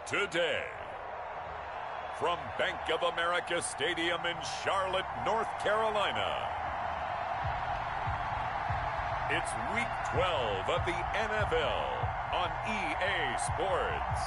today. From Bank of America Stadium in Charlotte, North Carolina, it's Week 12 of the NFL on EA Sports.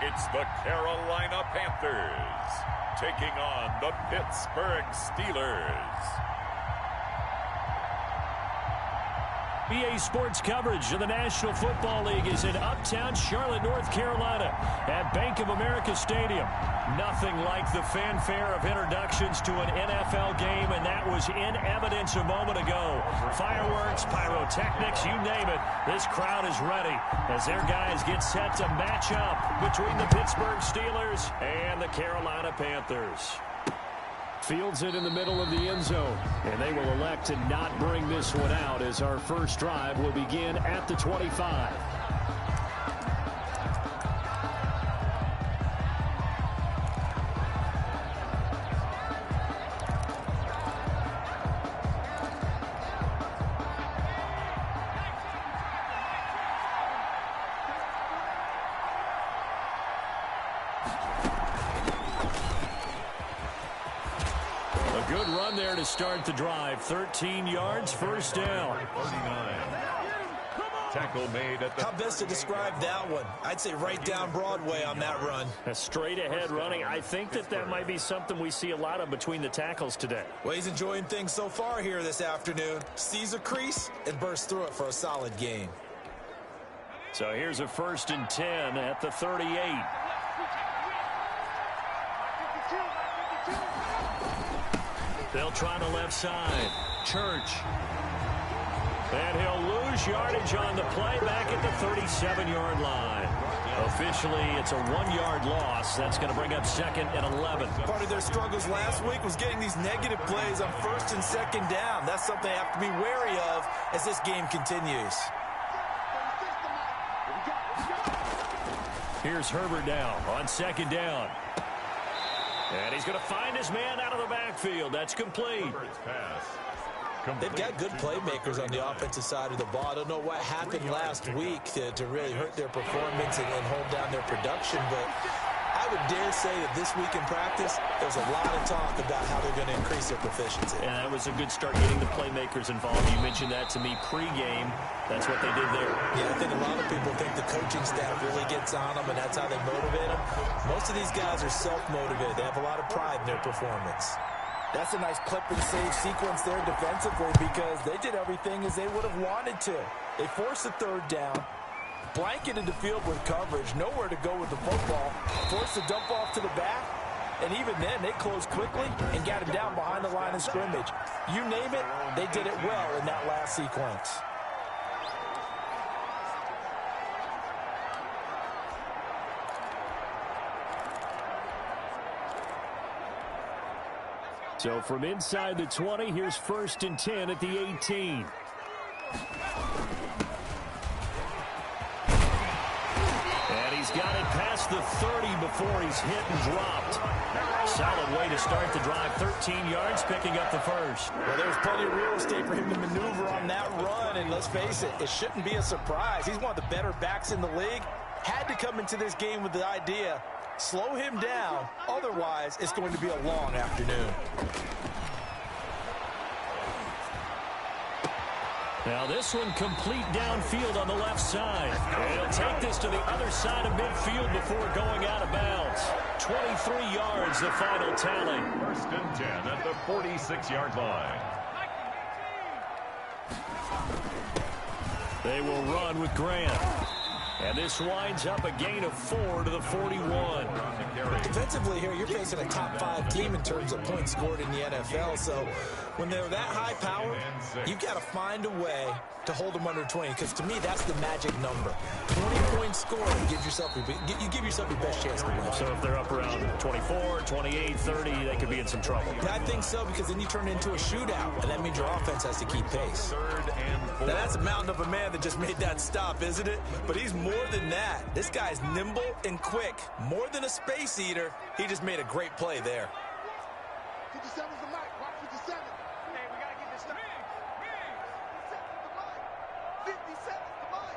It's the Carolina Panthers taking on the Pittsburgh Steelers. EA Sports coverage of the National Football League is in uptown Charlotte, North Carolina at Bank of America Stadium. Nothing like the fanfare of introductions to an NFL game, and that was in evidence a moment ago. Fireworks, pyrotechnics, you name it. This crowd is ready as their guys get set to match up between the Pittsburgh Steelers and the Carolina Panthers. Fields it in the middle of the end zone, and they will elect to not bring this one out as our first drive will begin at the 25. Good run there to start the drive. 13 yards, first down. 39. Tackle made at the... How best to describe that one? I'd say right down Broadway on that run. A straight-ahead running. I think that might be something we see a lot of between the tackles today. Well, he's enjoying things so far here this afternoon. Sees a crease and bursts through it for a solid gain. So here's a 1st and 10 at the 38. They'll try the left side. Church. And he'll lose yardage on the play back at the 37-yard line. Officially, it's a 1-yard loss. That's going to bring up 2nd and 11. Part of their struggles last week was getting these negative plays on 1st and 2nd down. That's something they have to be wary of as this game continues. Here's Herbert now on 2nd down. And he's going to find his man out of the backfield. That's complete. They've got good playmakers on the offensive side of the ball. I don't know what happened last week to really hurt their performance and hold down their production, but I would dare say that this week in practice, there's a lot of talk about how they're going to increase their proficiency. And that was a good start getting the playmakers involved. You mentioned that to me pregame. That's what they did there. Yeah, I think a lot of people think the coaching staff really gets on them, and that's how they motivate them. Most of these guys are self-motivated. They have a lot of pride in their performance. That's a nice clip and save sequence there defensively because they did everything as they would have wanted to. They forced the 3rd down, blanketed the field with coverage, nowhere to go with the football, forced the dump off to the back, and even then they closed quickly and got him down behind the line of scrimmage. You name it, they did it well in that last sequence. So from inside the 20, here's 1st and 10 at the 18. And he's got it past the 30 before he's hit and dropped. Solid way to start the drive. 13 yards, picking up the 1st. Well, there's plenty of real estate for him to maneuver on that run, and let's face it, it shouldn't be a surprise. He's one of the better backs in the league. Had to come into this game with the idea, slow him down, otherwise it's going to be a long afternoon. Now this one complete downfield on the left side. And he'll take this to the other side of midfield before going out of bounds. 23 yards, the final tally. 1st and 10 at the 46-yard line. They will run with Grant. And this winds up a gain of 4 to the 41. Defensively here, you're facing a top 5 team in terms of points scored in the NFL. So when they're that high power, you've got to find a way to hold them under 20. Because to me, that's the magic number. 20 points scored, you give yourself your best chance to win. So if they're up around 24, 28, 30, they could be in some trouble. I think so, because then you turn it into a shootout, and that means your offense has to keep pace. 3rd and Now, that's a mountain of a man that just made that stop, isn't it? But he's more than that. This guy's nimble and quick. More than a space eater, he just made a great play there. 57's the mic. Watch 57. Hey, we got to get this stuff. 57's the mic.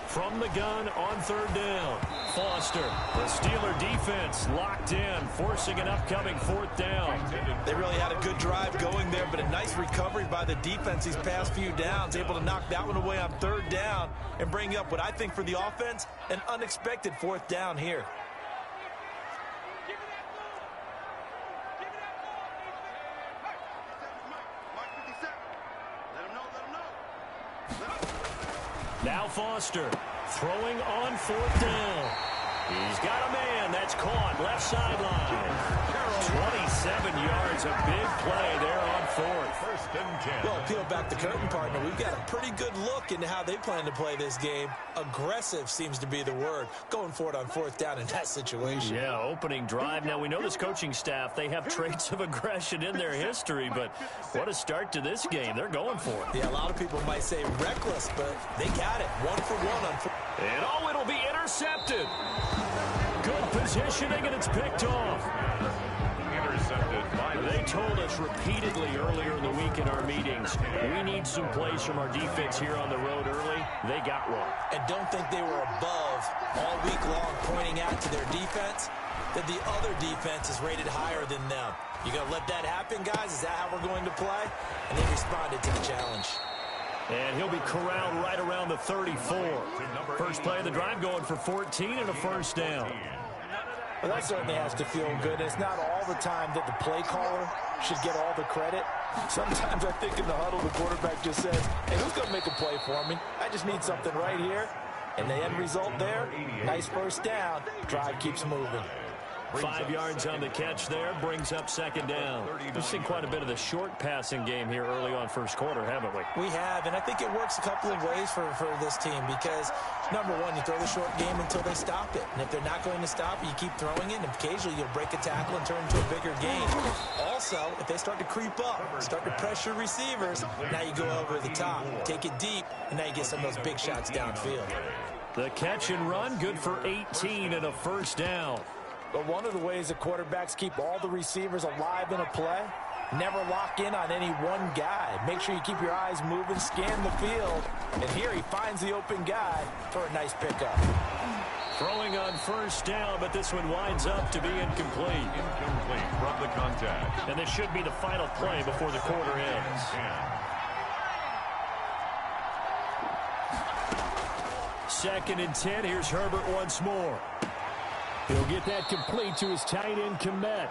From the gun on third down. Foster, the Steeler defense locked in, forcing an upcoming fourth down. They really had a good drive going there, but a nice recovery by the defense these past few downs, able to knock that one away on third down and bring up what I think for the offense, an unexpected fourth down here. Now Foster throwing on fourth down. He's got a man that's caught left sideline. 27 yards, a big play there on fourth. First and 10. Well, peel back the curtain, partner. We've got a pretty good look into how they plan to play this game. Aggressive seems to be the word. Going for it on fourth down in that situation. Yeah, opening drive. Now, we know this coaching staff, they have traits of aggression in their history, but what a start to this game. They're going for it. Yeah, a lot of people might say reckless, but they got it. 1 for 1 on fourth. And oh, it'll be intercepted. Good positioning, and it's picked off. Intercepted by They told us repeatedly earlier in the week in our meetings, we need some plays from our defense here on the road early. They got one. And don't think they were above all week long pointing out to their defense that the other defense is rated higher than them. You going to let that happen, guys? Is that how we're going to play? And they responded to the challenge. And he'll be corralled right around the 34. First play of the drive going for 14 and a first down. Well, that certainly has to feel good. It's not all the time that the play caller should get all the credit. Sometimes I think in the huddle, the quarterback just says, hey, who's going to make a play for me? I just need something right here. And the end result there, nice first down. Drive keeps moving. 5 yards on the catch there, brings up second down. We've seen quite a bit of the short passing game here early on first quarter, haven't we? We have, and I think it works a couple of ways for this team because, number one, you throw the short game until they stop it. And if they're not going to stop it, you keep throwing it, and occasionally you'll break a tackle and turn into a bigger game. Also, if they start to creep up, start to pressure receivers, now you go over the top, take it deep, and now you get some of those big shots downfield. The catch and run, good for 18 and a first down. But one of the ways that quarterbacks keep all the receivers alive in a play, never lock in on any one guy. Make sure you keep your eyes moving, scan the field. And here he finds the open guy for a nice pickup. Throwing on first down, but this one winds up to be incomplete. Incomplete from the contact. And this should be the final play before the quarter ends. Second and 10, here's Herbert once more. He'll get that complete to his tight end, Komet.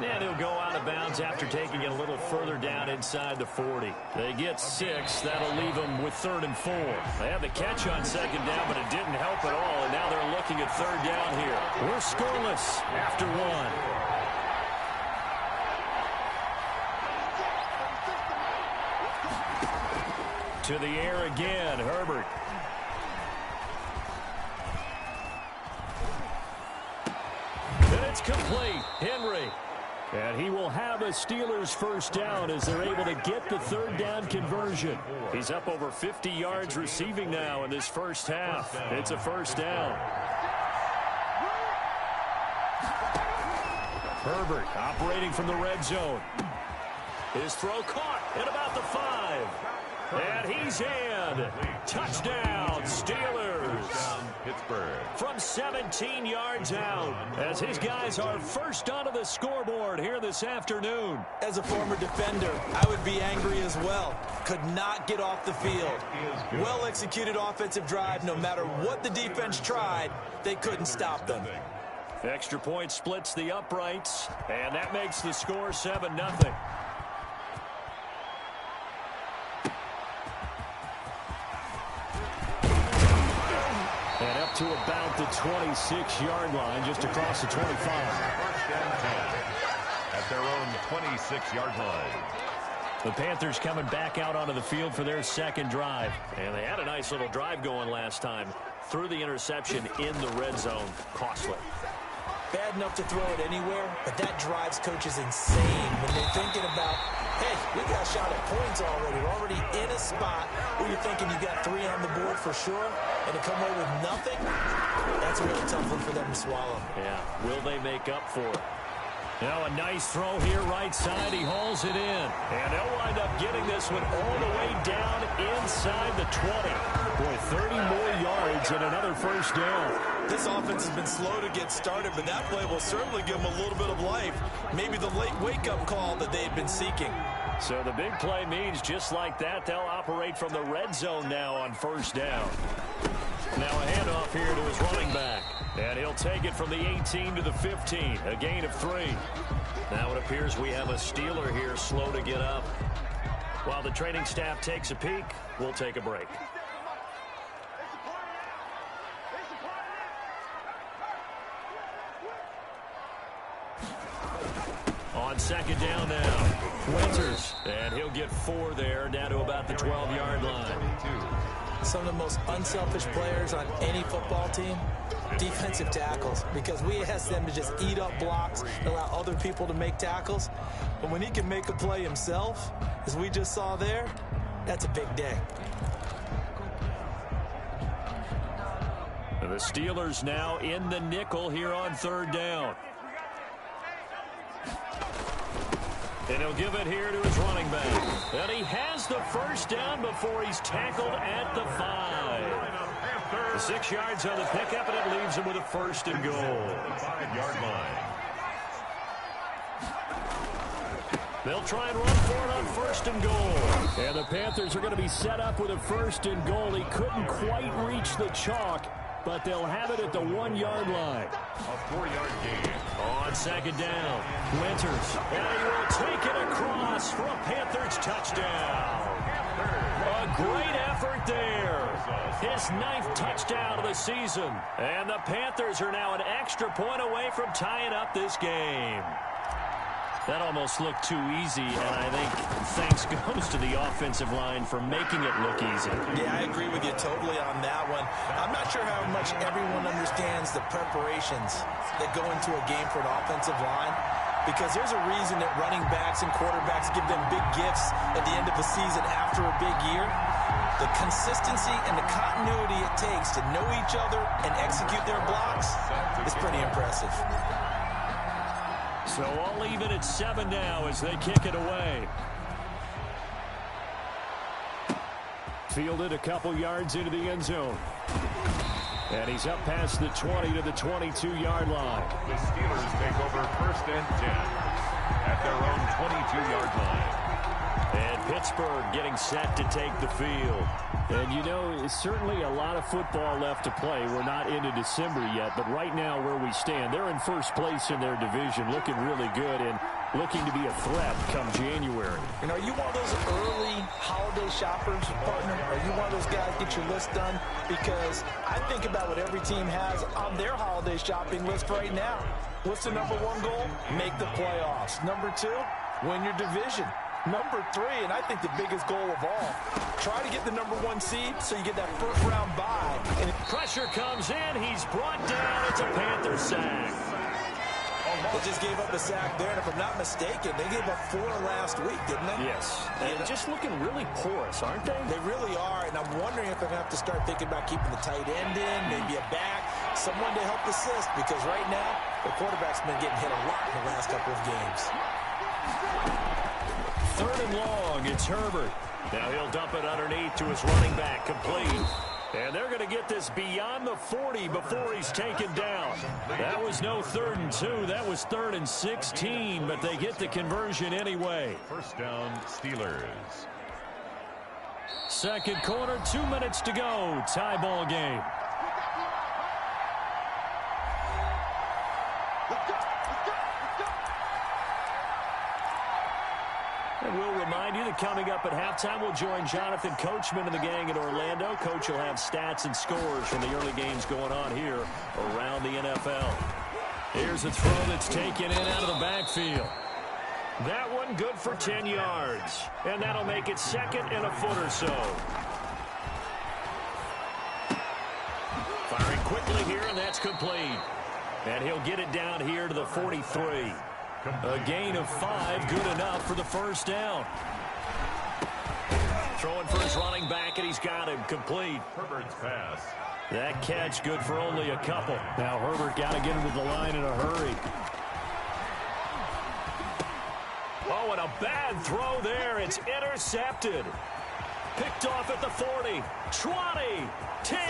And he'll go out of bounds after taking it a little further down inside the 40. They get 6. That'll leave them with 3rd and 4. They have the catch on second down, but it didn't help at all. And now they're looking at third down here. We're scoreless after 1. To the air again, Herbert. It's complete. Henry. And he will have a Steelers first down as they're able to get the third down conversion. He's up over 50 yards receiving now in this first half. It's a first down. Herbert operating from the red zone. His throw caught at about the 5. And he's in. Touchdown, Steelers. Pittsburgh. From 17 yards out, as his guys are first onto the scoreboard here this afternoon. As a former defender, I would be angry as well. Could not get off the field. Well-executed offensive drive. No matter what the defense tried, they couldn't stop them. Extra point splits the uprights, and that makes the score 7-0. And up to about the 26-yard line, just across the 25. First and 10 at their own 26-yard line. The Panthers coming back out onto the field for their second drive. And they had a nice little drive going last time. Threw the interception in the red zone. Costly. Bad enough to throw it anywhere, but that drives coaches insane when they're thinking about, hey, we got shot at points already. We're already in a spot where you're thinking you got 3 on the board for sure, and to come away with nothing, that's a really tough one for them to swallow. Yeah, will they make up for it? Now a nice throw here right side. He hauls it in. And they'll wind up getting this one all the way down inside the 20. Boy, 30 more yards and another first down. This offense has been slow to get started, but that play will certainly give them a little bit of life. Maybe the late wake-up call that they had been seeking. So the big play means just like that, they'll operate from the red zone now on first down. Now a handoff here to his running back. And he'll take it from the 18 to the 15. A gain of 3. Now it appears we have a Steeler here slow to get up. While the training staff takes a peek, we'll take a break. On second down now, Winters. And he'll get 4 there, down to about the 12-yard line. Some of the most unselfish players on any football team, defensive tackles, because we ask them to just eat up blocks and allow other people to make tackles. But when he can make a play himself, as we just saw there, that's a big day. The Steelers now in the nickel here on third down. And he'll give it here to his running back. And he has the first down before he's tackled at the 5. The 6 yards on the pickup, and it leaves him with a first and goal. 5-yard line. They'll try and run for it on first and goal. And the Panthers are going to be set up with a first and goal. He couldn't quite reach the chalk, but they'll have it at the 1-yard line. A 4-yard gain. On second down, Winters. And he will take it across for a Panthers touchdown. A great effort there. His 9th touchdown of the season. And the Panthers are now an extra point away from tying up this game. That almost looked too easy, and I think thanks goes to the offensive line for making it look easy. Yeah, I agree with you totally on that one. I'm not sure how much everyone understands the preparations that go into a game for an offensive line, because there's a reason that running backs and quarterbacks give them big gifts at the end of the season after a big year. The consistency and the continuity it takes to know each other and execute their blocks is pretty impressive. So all even at 7 now as they kick it away. Fielded a couple yards into the end zone. And he's up past the 20 to the 22-yard line. The Steelers take over first and 10 at their own 22-yard line. And Pittsburgh getting set to take the field. And, you know, it's certainly a lot of football left to play. We're not into December yet, but right now where we stand, they're in first place in their division, looking really good and looking to be a threat come January. And are you one of those early holiday shoppers, partner? Are you one of those guys get your list done? Because I think about what every team has on their holiday shopping list right now. What's the number 1 goal? Make the playoffs. Number 2, win your division. Number 3, and I think the biggest goal of all, try to get the number 1 seed so you get that first-round bye. And pressure comes in. He's brought down. It's a Panther sack. They just gave up a sack there, and if I'm not mistaken, they gave up 4 last week, didn't they? Yes. And just looking really porous, aren't they? They really are, and I'm wondering if they're going to have to start thinking about keeping the tight end in, maybe a back, someone to help assist, because right now, the quarterback's been getting hit a lot in the last couple of games. 3rd and long, it's Herbert. Now he'll dump it underneath to his running back, complete. And they're going to get this beyond the 40 before he's taken down. That was no 3rd and 2, that was 3rd and 16, but they get the conversion anyway. First down, Steelers. Second quarter, 2 minutes to go, tie ball game. And we'll remind you that coming up at halftime, we'll join Jonathan Coachman and the gang in Orlando. Coach will have stats and scores from the early games going on here around the NFL. Here's a throw that's taken in out of the backfield. That one good for 10 yards. And that'll make it 2nd and a foot or so. Firing quickly here, and that's complete. And he'll get it down here to the 43. A gain of 5, good enough for the first down. Throwing for his running back, and he's got him complete. Herbert's pass. That catch good for only a couple. Now Herbert got to get into the line in a hurry. Oh, and a bad throw there. It's intercepted. Picked off at the 40, 20, 10,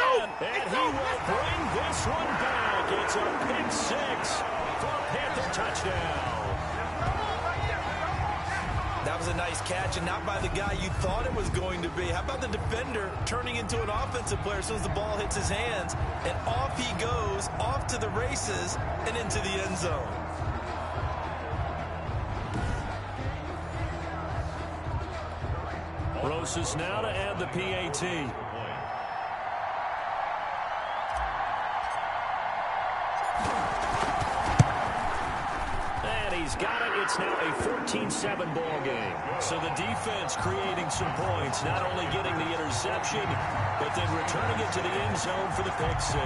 and he will bring this one back. It's a pick 6 for a Panther touchdown. That was a nice catch, and not by the guy you thought it was going to be. How about the defender turning into an offensive player as soon as the ball hits his hands, and off he goes, off to the races, and into the end zone. Rosas now to add the PAT. And he's got it. It's now a 14-7 ball game. So the defense creating some points, not only getting the interception, but then returning it to the end zone for the pick 6.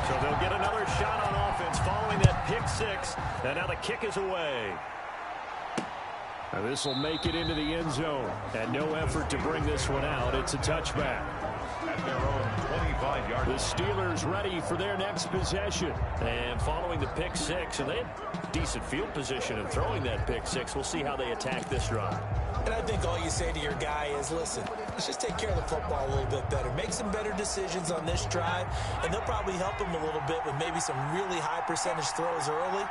So they'll get another shot on offense following that pick 6. And now the kick is away. Now this will make it into the end zone. And no effort to bring this one out. It's a touchback. At their own 25-yard line. The Steelers ready for their next possession. And following the pick 6, and they had decent field position in throwing that pick 6. We'll see how they attack this drive. And I think all you say to your guy is, listen, let's just take care of the football a little bit better. Make some better decisions on this drive, and they'll probably help him a little bit with maybe some really high percentage throws early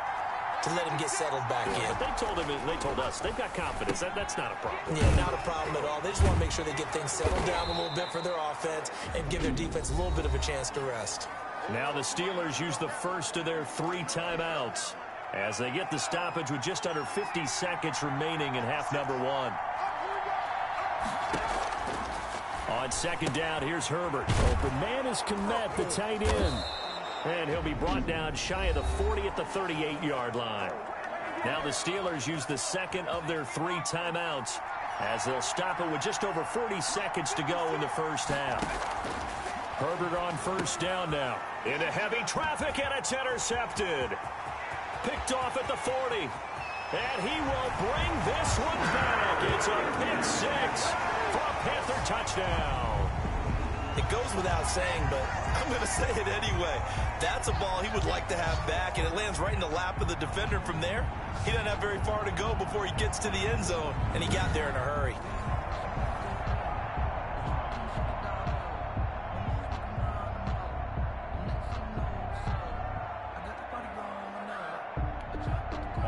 to let him get settled back in. But they told us, they've got confidence. That's not a problem. Yeah, not a problem at all. They just want to make sure they get things settled down a little bit for their offense and give their defense a little bit of a chance to rest. Now the Steelers use the first of their 3 timeouts as they get the stoppage with just under 50 seconds remaining in half number 1. On second down, here's Herbert. Open man is Kmet, the tight end. And he'll be brought down shy of the 40 at the 38-yard line. Now the Steelers use the second of their 3 timeouts as they'll stop it with just over 40 seconds to go in the first half. Herbert on first down now. Into heavy traffic, and it's intercepted. Picked off at the 40. And he will bring this one back. It's a pick 6 for a Panther touchdown. It goes without saying, but I'm going to say it anyway. That's a ball he would like to have back, and it lands right in the lap of the defender from there. He doesn't have very far to go before he gets to the end zone, and he got there in a hurry.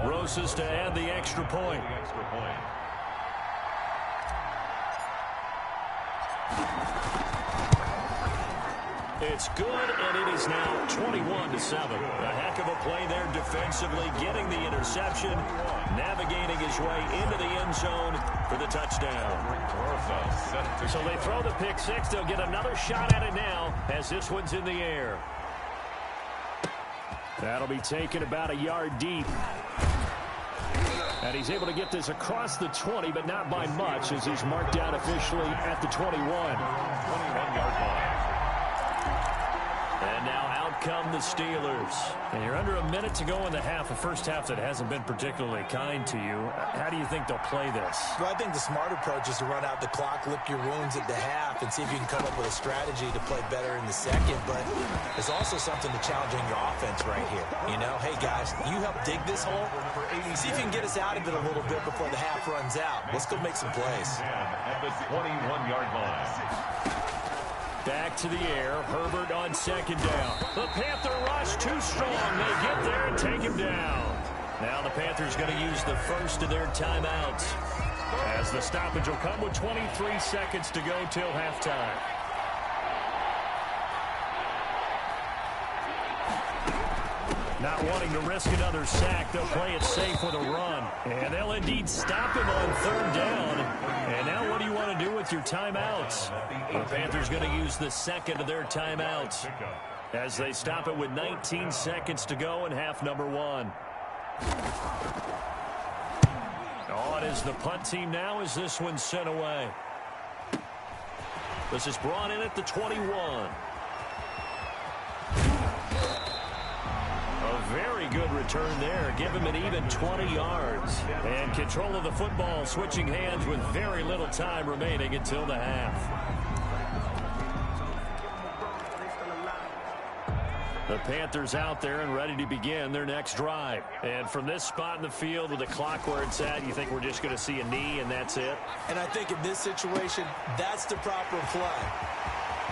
Rosas to add the extra point. It's good, and it is now 21-7. A heck of a play there defensively, getting the interception, navigating his way into the end zone for the touchdown. So they throw the pick 6. They'll get another shot at it now as this one's in the air. That'll be taken about a yard deep. And he's able to get this across the 20, but not by much, as he's marked out officially at the 21. 21-yard line. And now out come the Steelers. And you're under a minute to go in the half, a first half that hasn't been particularly kind to you. How do you think they'll play this? Well, I think the smart approach is to run out the clock, lick your wounds at the half, and see if you can come up with a strategy to play better in the second. But there's also something to challenging your offense right here. You know, hey, guys, you help dig this hole. See if you can get us out of it a little bit before the half runs out. Let's go make some plays. At the 21-yard line. Back to the air. Herbert on second down. The Panther rush too strong. They get there and take him down. Now the Panthers going to use the first of their timeouts as the stoppage will come with 23 seconds to go till halftime. Not wanting to risk another sack, they'll play it safe with a run. And they'll indeed stop him on third down. And now what do you want to do with your timeouts? The Panthers going to use the second of their timeouts. as they stop it with 19 seconds to go in half number one. On is the punt team now as this one's sent away. This is brought in at the 21. A very good return there. Give him an even 20 yards. And control of the football switching hands with very little time remaining until the half. The Panthers out there and ready to begin their next drive. And from this spot in the field with the clock where it's at, you think we're just going to see a knee and that's it? And I think in this situation, that's the proper play.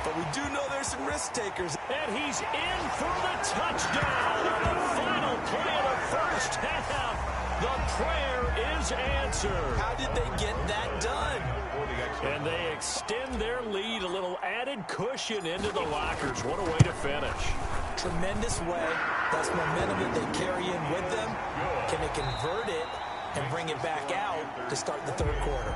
But we do know there's some risk takers. And he's in for the touchdown on the final play of the first half. The prayer is answered. How did they get that done? And they extend their lead, a little added cushion into the lockers. What a way to finish. Tremendous way. That's momentum that they carry in with them. Can they convert it and bring it back out to start the third quarter?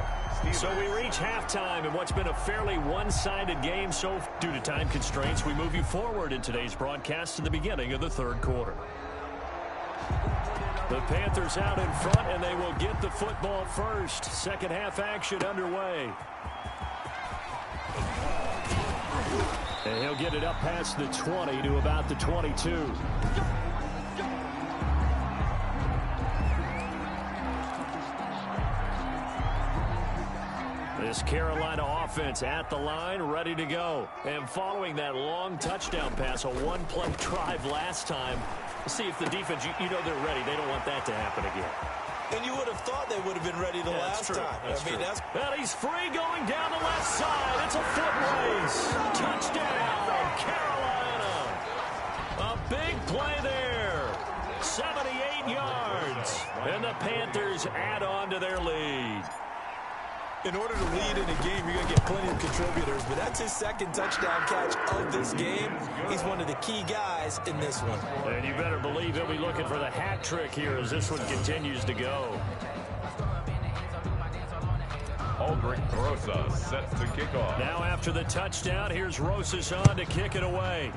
So we reach halftime in what's been a fairly one-sided game. So due to time constraints, we move you forward in today's broadcast to the beginning of the third quarter. The Panthers out in front, and they will get the football first. Second half action underway. And he'll get it up past the 20 to about the 22. This Carolina offense at the line, ready to go. And following that long touchdown pass, a one-play drive last time, see if the defense, you know they're ready. They don't want that to happen again. And you would have thought they would have been ready the last time. And he's free going down the left side. It's a foot race. Touchdown, Carolina. A big play there. 78 yards. And the Panthers add on to their lead. In order to lead in a game, you're going to get plenty of contributors, but that's his second touchdown catch of this game. He's one of the key guys in this one. And you better believe he'll be looking for the hat trick here as this one continues to go. Aldrich Rosa set to kick off. Now after the touchdown, here's Rosas on to kick it away.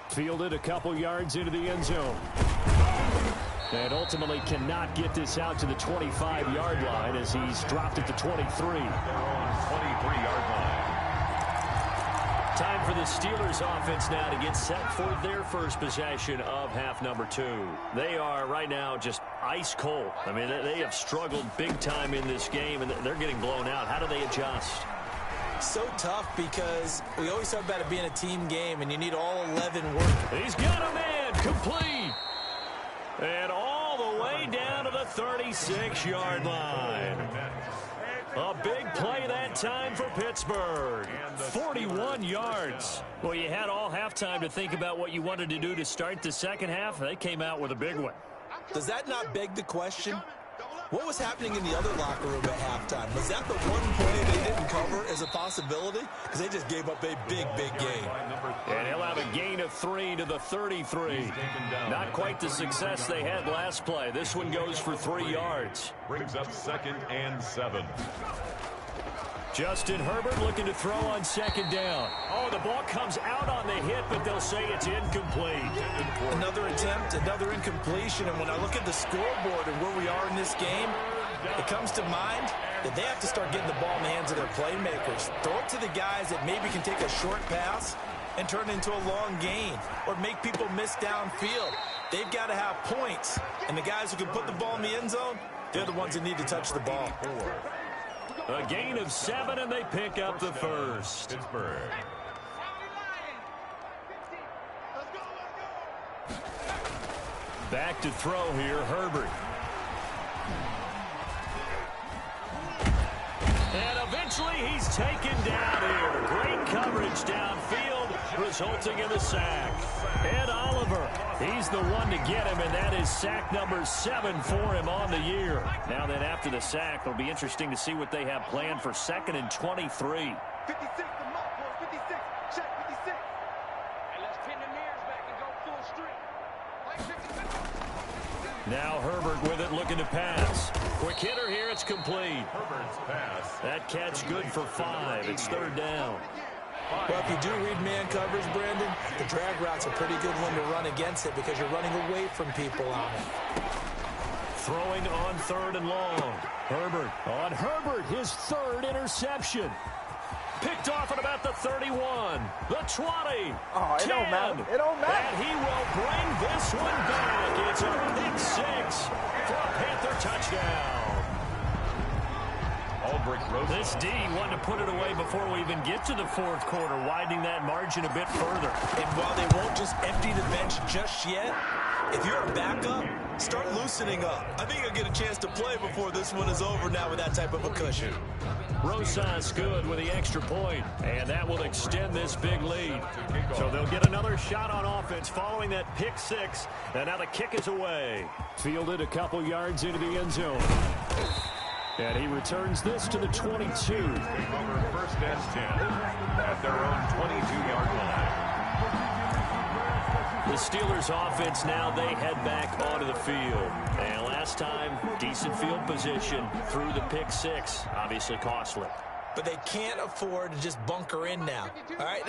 Fielded a couple yards into the end zone. And ultimately cannot get this out to the 25-yard line as he's dropped at the 23. They're on 23-yard line. Time for the Steelers offense now to get set for their first possession of half number two. They are right now just ice cold. I mean, they have struggled big time in this game, and they're getting blown out. How do they adjust? So tough because we always talk about it being a team game, and you need all 11 work. He's got a man complete. And all the way down to the 36-yard line. A big play that time for Pittsburgh. 41 yards. Well, you had all halftime to think about what you wanted to do to start the second half. They came out with a big one. Does that not beg the question? What was happening in the other locker room at halftime? Was that the one play they didn't cover as a possibility? Because they just gave up a big, big gain. And he'll have a gain of 3 to the 33. Not quite the success they had last play. This one goes for 3 yards. Brings up 2nd and 7. Justin Herbert looking to throw on second down. Oh, the ball comes out on the hit, but they'll say it's incomplete. Another attempt, another incompletion. And when I look at the scoreboard and where we are in this game, it comes to mind that they have to start getting the ball in the hands of their playmakers. Throw it to the guys that maybe can take a short pass and turn it into a long gain or make people miss downfield. They've got to have points. And the guys who can put the ball in the end zone, they're the ones that need to touch the ball. A gain of 7, and they pick up the first. Pittsburgh. Back to throw here, Herbert. And eventually he's taken down here. Great coverage downfield, resulting in a sack. Ed Oliver, he's the one to get him, and that is sack number 7 for him on the year. Now then, after the sack, it'll be interesting to see what they have planned for 2nd and 23. 56, the mark, boys, 56. Check 56. And let's pin the mirrors back and go full street. Now Herbert with it, looking to pass. Quick hitter here, it's complete. Herbert's pass. That catch good for 5. It's 3rd down. Well, if you do read man coverage, Brandon, the drag route's a pretty good one to run against it because you're running away from people on it. Throwing on 3rd and long. Herbert on Herbert, his 3rd interception. Picked off at about the 31, the 20, Oh, it 10, don't matter. It don't matter. and he will bring this one back. It's a pick 6 for a Panther touchdown. This D wanted to put it away before we even get to the 4th quarter, widening that margin a bit further. And while they won't just empty the bench just yet, if you're a backup, start loosening up. I think you'll get a chance to play before this one is over now with that type of a cushion. Rosas good with the extra point, and that will extend this big lead. So they'll get another shot on offense following that pick 6, and now the kick is away. Fielded a couple yards into the end zone. And he returns this to the 22. Over 1st and 10 at their own 22-yard line. The Steelers offense now, they head back onto the field. And last time, decent field position through the pick 6. Obviously costly. But they can't afford to just bunker in now. All right,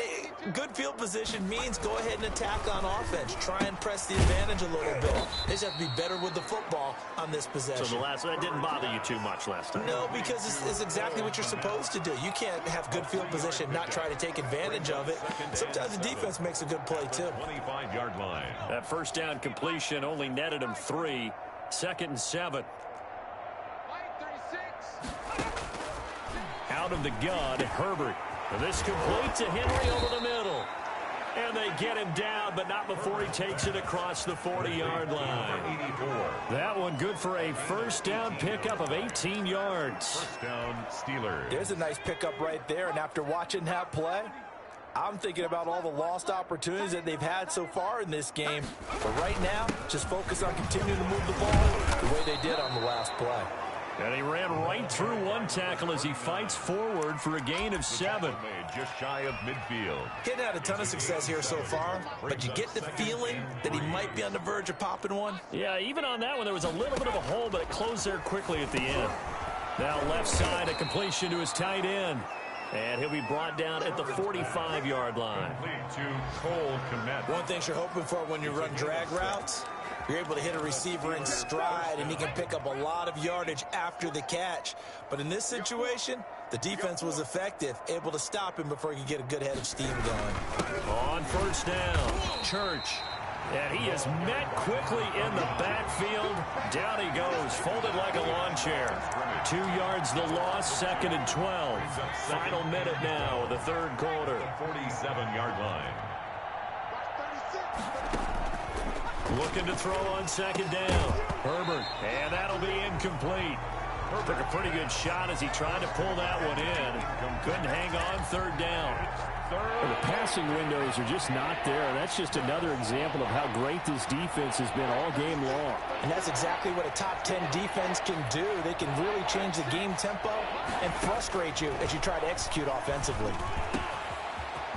good field position means go ahead and attack on offense. Try and press the advantage a little bit. They just have to be better with the football on this possession. So that didn't bother you too much last time? No, because it's exactly what you're supposed to do. You can't have good field position, not try to take advantage of it. Sometimes the defense makes a good play, too. 25-yard line. That 1st down completion only netted him 3. 2nd and 7. Out of the gun, Herbert. This complete to Henry over the middle. And they get him down, but not before he takes it across the 40-yard line. 84. That one good for a 1st down pickup of 18 yards. 1st down, Steelers. There's a nice pickup right there, and after watching that play, I'm thinking about all the lost opportunities that they've had so far in this game. But right now, just focus on continuing to move the ball the way they did on the last play. And he ran right through one tackle as he fights forward for a gain of 7. Just shy of midfield. He hadn't had a ton of success here so far, but you get the feeling that he might be on the verge of popping one. Yeah, even on that one, there was a little bit of a hole, but it closed there quickly at the end. Now left side, a completion to his tight end. And he'll be brought down at the 45-yard line. One thing you're hoping for when you run drag routes, you're able to hit a receiver in stride, and he can pick up a lot of yardage after the catch. But in this situation, the defense was effective, able to stop him before he could get a good head of steam going. On 1st down, Church. And he is met quickly in the backfield. Down he goes, folded like a lawn chair. 2 yards the loss, 2nd and 12. Final minute now of the 3rd quarter. 47-yard line. Looking to throw on 2nd down. Herbert, and that'll be incomplete. Took a pretty good shot as he tried to pull that one in. Couldn't hang on 3rd down. The passing windows are just not there. That's just another example of how great this defense has been all game long. And that's exactly what a top 10 defense can do. They can really change the game tempo and frustrate you as you try to execute offensively.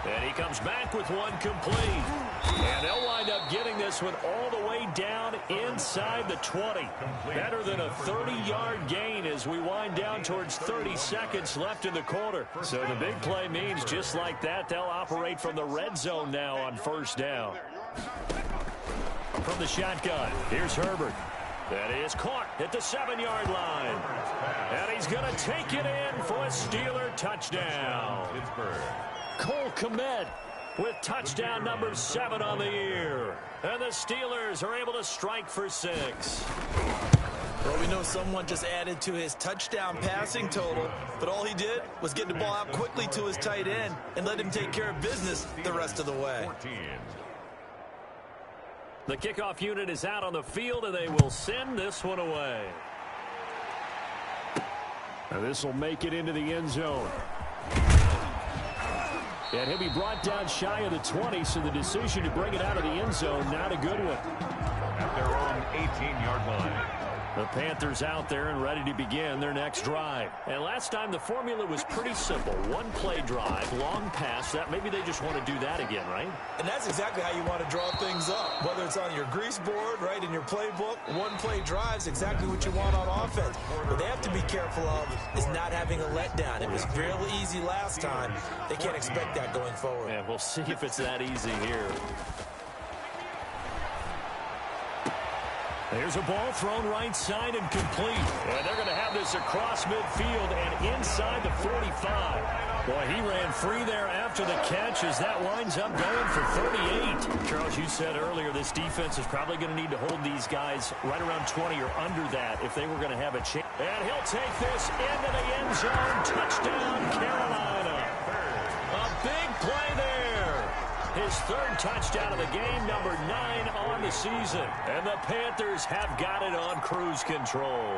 And he comes back with one complete. And they'll wind up getting this one all the way down inside the 20. Better than a 30-yard gain as we wind down towards 30 seconds left in the quarter. So the big play means just like that, they'll operate from the red zone now on 1st down. From the shotgun, here's Herbert. That is caught at the 7-yard line. And he's going to take it in for a Steeler touchdown. Pittsburgh. Cole Kmet with touchdown number 7 on the year. And the Steelers are able to strike for 6. Well, we know someone just added to his touchdown passing total, but all he did was get the ball out quickly to his tight end and let him take care of business the rest of the way. 14. The kickoff unit is out on the field, and they will send this one away. Now this will make it into the end zone. And he'll be brought down shy of the 20, so the decision to bring it out of the end zone, not a good one. At their own 18-yard line. The Panthers out there and ready to begin their next drive. And last time the formula was pretty simple. One play drive, long pass. That maybe they just want to do that again, right? And that's exactly how you want to draw things up. Whether it's on your grease board, right, in your playbook, one play drive is exactly what you want on offense. What they have to be careful of is not having a letdown. It was really easy last time. They can't expect that going forward. Yeah, we'll see if it's that easy here. There's a ball thrown right side and complete. And they're going to have this across midfield and inside the 45. Boy, he ran free there after the catch as that winds up going for 38. Charles, you said earlier this defense is probably going to need to hold these guys right around 20 or under that if they were going to have a chance. And he'll take this into the end zone. Touchdown, Carolina. A big play there. His third touchdown of the game, number 9 on the season. And the Panthers have got it on cruise control.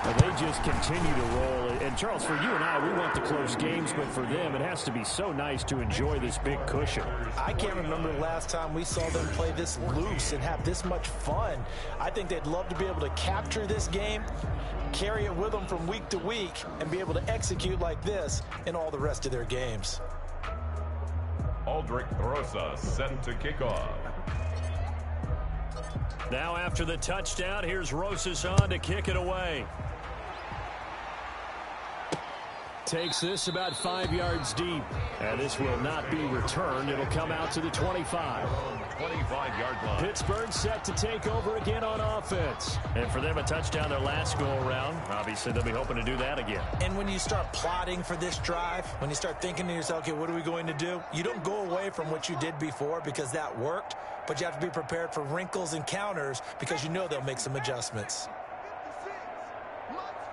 And they just continue to roll. And, Charles, for you and I, we want the close games, but for them, it has to be so nice to enjoy this big cushion. I can't remember the last time we saw them play this loose and have this much fun. I think they'd love to be able to capture this game, carry it with them from week to week, and be able to execute like this in all the rest of their games. Aldrich Rosa set to kick off. Now after the touchdown, here's Rosas on to kick it away. Takes this about 5 yards deep. And this will not be returned. It'll come out to the 25. 25-yard line. Pittsburgh set to take over again on offense. And for them, a touchdown their last go-around. Obviously, they'll be hoping to do that again. And when you start plotting for this drive, when you start thinking to yourself, okay, what are we going to do? You don't go away from what you did before because that worked, but you have to be prepared for wrinkles and counters because you know they'll make some adjustments.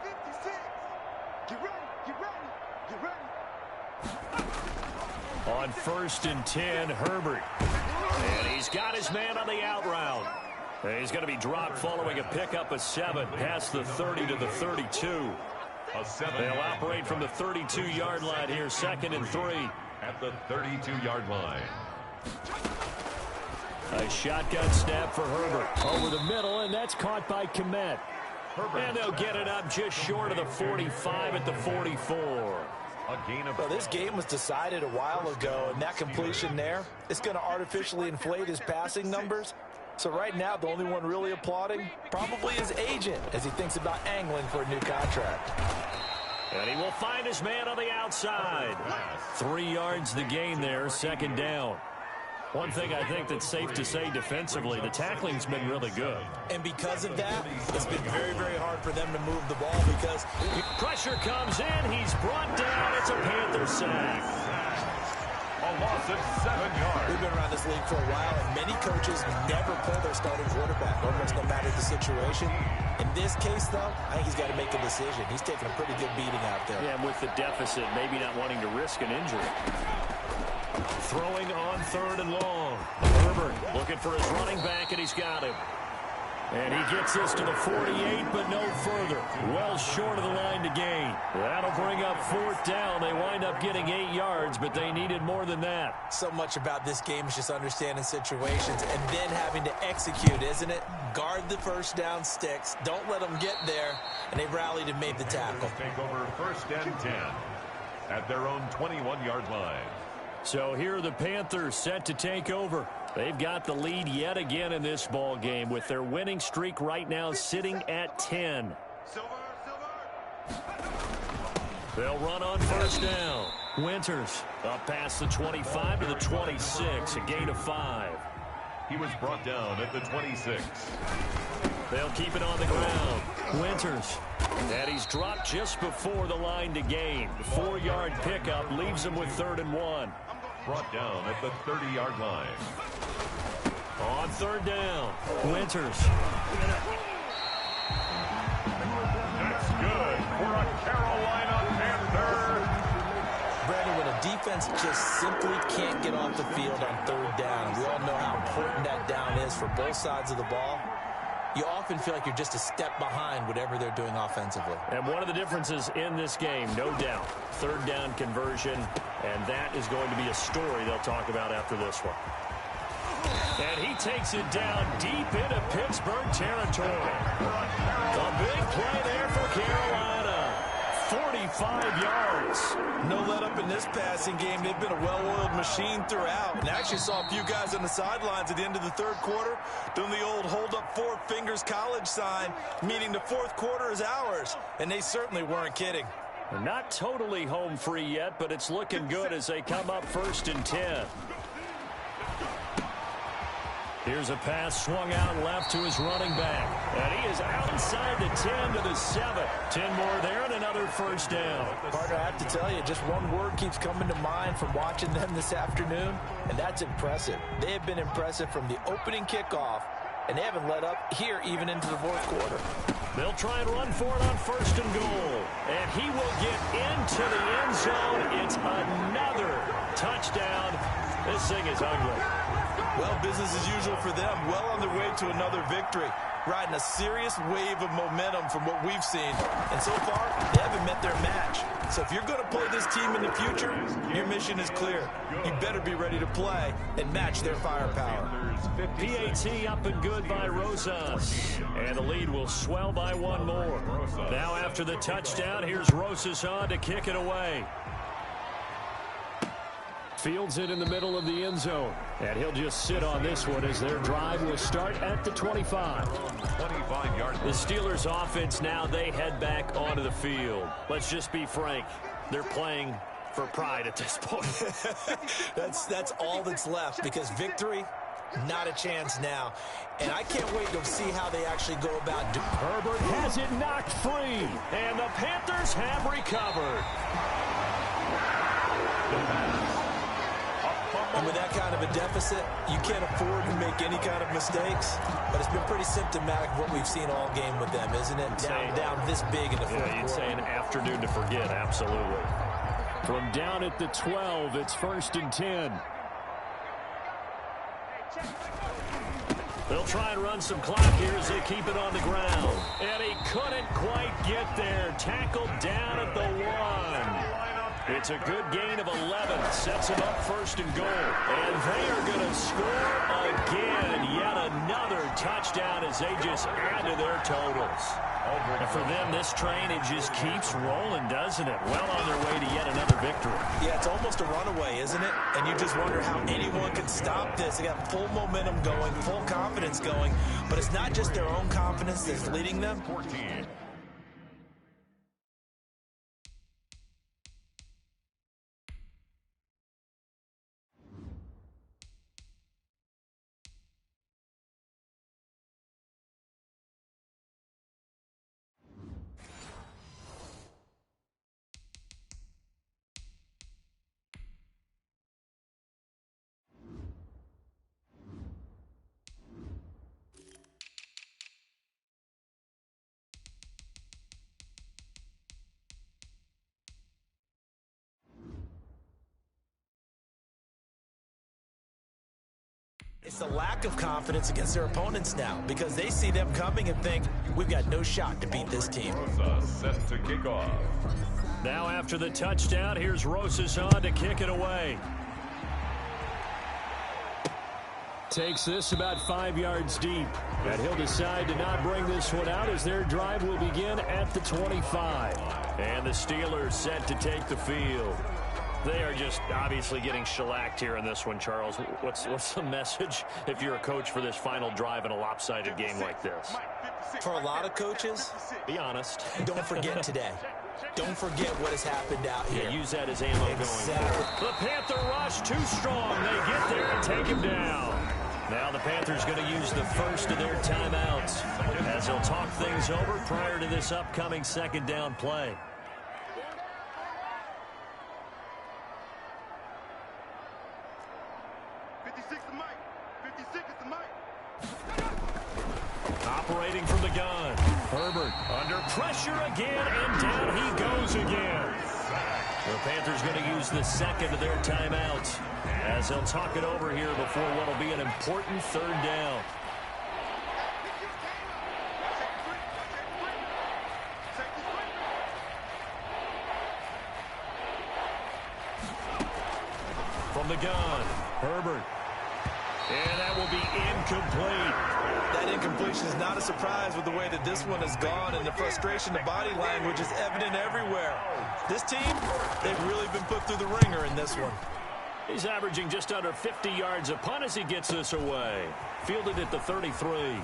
56. Get ready. On 1st and 10, Herbert. And he's got his man on the out route. And he's going to be dropped following a pickup of 7 past the 30 to the 32. They'll operate from the 32-yard line here, 2nd and 3. At the 32-yard line. A shotgun snap for Herbert. Over the middle, and that's caught by Kmet. And they'll get it up just short of the 45 at the 44. Well, this game was decided a while ago, and that completion there, it's going to artificially inflate his passing numbers. So right now, the only one really applauding probably his agent as he thinks about angling for a new contract. And he will find his man on the outside. 3 yards the gain there, 2nd down. One thing I think that's safe to say defensively, the tackling's been really good. And because of that, it's been very, very hard for them to move the ball because pressure comes in. He's brought down. It's a Panther sack. A loss of 7 yards. We've been around this league for a while, and many coaches never pull their starting quarterback, almost no matter the situation. In this case, though, I think he's got to make a decision. He's taking a pretty good beating out there. Yeah, and with the deficit, maybe not wanting to risk an injury. Throwing on 3rd and long. Herbert looking for his running back, and he's got him. And he gets this to the 48, but no further. Well short of the line to gain. That'll bring up 4th down. They wind up getting 8 yards, but they needed more than that. So much about this game is just understanding situations and then having to execute, isn't it? Guard the first down sticks. Don't let them get there. And they rallied and made the tackle. Take over 1st and 10 at their own 21-yard line. So here are the Panthers set to take over. They've got the lead yet again in this ball game with their winning streak right now sitting at 10. They'll run on 1st down. Winters up past the 25 to the 26, a gain of 5. He was brought down at the 26. They'll keep it on the ground. Winters. And he's dropped just before the line to gain. 4-yard pickup leaves him with 3rd and 1. Brought down at the 30-yard line. On 3rd down, Winters. That's good for a Carolina Panther. Brandon, when a defense just simply can't get off the field on 3rd down, we all know how important that down is for both sides of the ball. You often feel like you're just a step behind whatever they're doing offensively. And one of the differences in this game, no doubt, 3rd down conversion, and that is going to be a story they'll talk about after this one. And he takes it down deep into Pittsburgh territory. A big play there for Carolina. 45 yards. No let up in this passing game. They've been a well-oiled machine throughout. And actually saw a few guys on the sidelines at the end of the third quarter doing the old hold up four fingers college sign, meaning the fourth quarter is ours. And they certainly weren't kidding. Not totally home free yet, but it's looking good as they come up 1st and 10. Here's a pass swung out left to his running back. And he is outside the 10 to the 7. 10 more there and another first down. Partner, I have to tell you, just one word keeps coming to mind from watching them this afternoon, and that's impressive. They have been impressive from the opening kickoff, and they haven't let up here even into the fourth quarter. They'll try and run for it on 1st and goal. And he will get into the end zone. It's another touchdown. This thing is ugly. Well, business as usual for them. Well on their way to another victory. Riding a serious wave of momentum from what we've seen. And so far, they haven't met their match. So if you're going to play this team in the future, your mission is clear. You better be ready to play and match their firepower. PAT up and good by Rosas. And the lead will swell by one more. Now after the touchdown, here's Rosas on to kick it away. Fields it in the middle of the end zone. And he'll just sit on this one as their drive will start at the 25. 25 yards. The Steelers offense now, they head back onto the field. Let's just be frank. They're playing for pride at this point. That's all that's left, because victory, not a chance now. And I can't wait to see how they actually go about doing it. Herbert has it knocked free. And the Panthers have recovered. And with that kind of a deficit, you can't afford to make any kind of mistakes. But it's been pretty symptomatic of what we've seen all game with them, isn't it? Down this big in the fourth quarter. You'd say an afternoon to forget, absolutely. From down at the 12, it's 1st and 10. They'll try and run some clock here as they keep it on the ground. And he couldn't quite get there. Tackled down at the 1. It's a good gain of 11. Sets him up 1st and goal. And they are going to score again. Yet another touchdown as they just add to their totals. And for them, this train, it just keeps rolling, doesn't it? Well on their way to yet another victory. Yeah, it's almost a runaway, isn't it? And you just wonder how anyone can stop this. They got full momentum going, full confidence going. But it's not just their own confidence that's leading them. 14. It's the lack of confidence against their opponents now, because they see them coming and think, we've got no shot to beat this team. Rosa set to kick off. Now after the touchdown, here's Rosas on to kick it away. Takes this about 5 yards deep. And he'll decide to not bring this one out as their drive will begin at the 25. And the Steelers set to take the field. They are just obviously getting shellacked here in this one, Charles. What's the message if you're a coach for this final drive in a lopsided game like this? For a lot of coaches, be honest. Don't forget today. Don't forget what has happened out here. Yeah, use that as ammo going forward. The Panther rush too strong. They get there and take him down. Now the Panthers going to use the first of their timeouts as they'll talk things over prior to this upcoming second down play. Operating from the gun. Herbert under pressure again, and down he goes again. The Panthers going to use the second of their timeouts as they'll talk it over here before what will be an important third down. From the gun, Herbert. And that will be incomplete. That incompletion is not a surprise with the way that this one has gone, and the frustration, the body language is evident everywhere. This team, they've really been put through the ringer in this one. He's averaging just under 50 yards a punt as he gets this away. Fielded at the 33.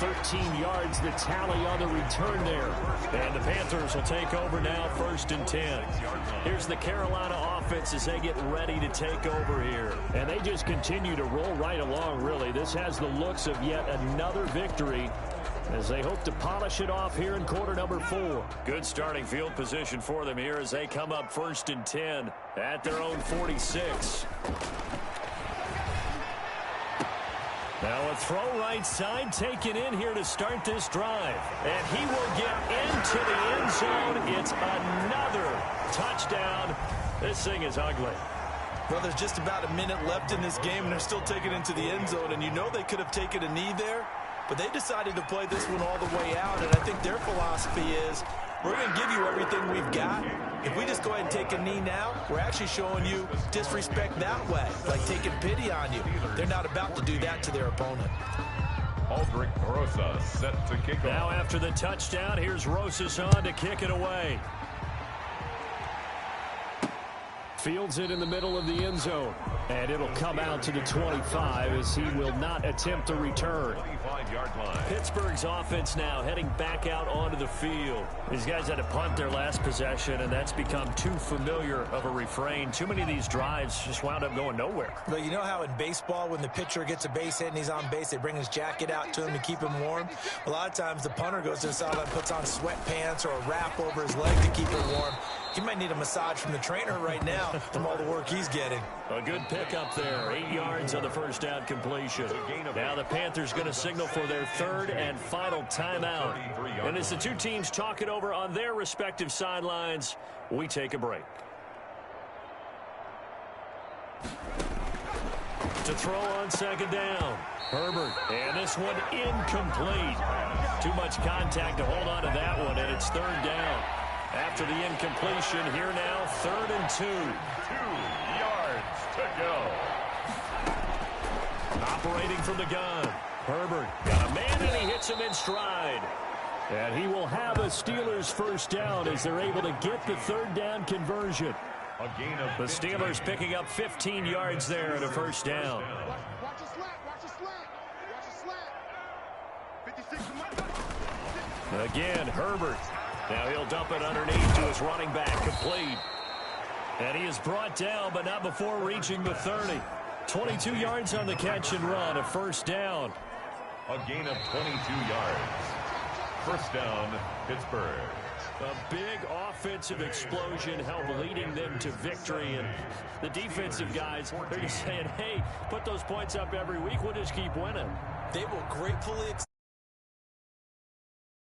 13 yards the tally on the return there. And the Panthers will take over now, 1st and 10. Here's the Carolina offense as they get ready to take over here. And they just continue to roll right along, really. This has the looks of yet another victory as they hope to polish it off here in quarter number 4. Good starting field position for them here as they come up 1st and 10 at their own 46. Now a throw right side taken in here to start this drive. And he will get into the end zone. It's another touchdown. This thing is ugly. Well, there's just about a minute left in this game, and they're still taking it into the end zone. And you know they could have taken a knee there, but they decided to play this one all the way out. And I think their philosophy is, we're going to give you everything we've got. If we just go ahead and take a knee now, we're actually showing you disrespect that way, like taking pity on you. They're not about to do that to their opponent. Aldrich Rosas set to kick off. Now after the touchdown, here's Rosas on to kick it away. Fields it in the middle of the end zone. And it'll come out to the 25 as he will not attempt to return. 25-yard line. Pittsburgh's offense now heading back out onto the field. These guys had to punt their last possession, and that's become too familiar of a refrain. Too many of these drives just wound up going nowhere. Well, you know how in baseball, when the pitcher gets a base hit and he's on base, they bring his jacket out to him to keep him warm? A lot of times the punter goes to the sideline, puts on sweatpants or a wrap over his leg to keep him warm. He might need a massage from the trainer right now from all the work he's getting. A good pickup there. 8 yards on the first down completion. Now the Panthers going to signal for their 3rd and final timeout. And as the two teams talk it over on their respective sidelines, we take a break. To throw on 2nd down. Herbert. And this one incomplete. Too much contact to hold on to that one, and it's 3rd down. After the incompletion, here now, 3rd and 2. 2 yards to go. Operating from the gun. Herbert got a man, and he hits him in stride. And he will have a Steelers 1st down as they're able to get the 3rd down conversion. A gain of The Steelers picking up 15 yards there at a 1st down. Watch a slant, watch a slant, watch a slant. 56. Again, Herbert. Now he'll dump it underneath to his running back, complete. And he is brought down, but not before reaching the 30. 22 yards on the catch and run, a 1st down. a gain of 22 yards. 1st down, Pittsburgh. A big offensive explosion helped leading them to victory. And the defensive guys, they're just saying, hey, put those points up every week. We'll just keep winning. They will gratefully